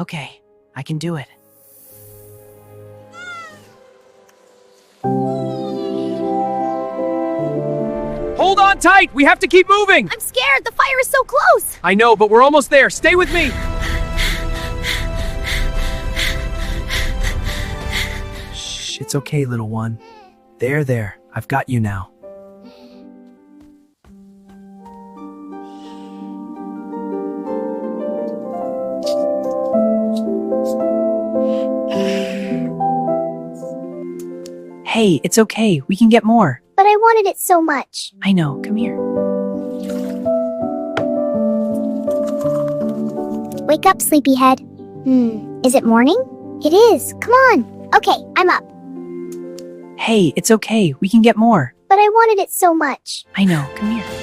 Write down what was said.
Okay, I can do it. Hold on tight! We have to keep moving! I'm scared. The fire is so close. I know, but we're almost there. Stay with me! Shh, it's okay, little one. There. I've got you now. Hey, it's okay. We can get more. But I wanted it so much. I know. Come here. Wake up, sleepyhead. Is it morning? It is. Come on. Okay, I'm up. Hey, it's okay. We can get more. But I wanted it so much. I know. Come here.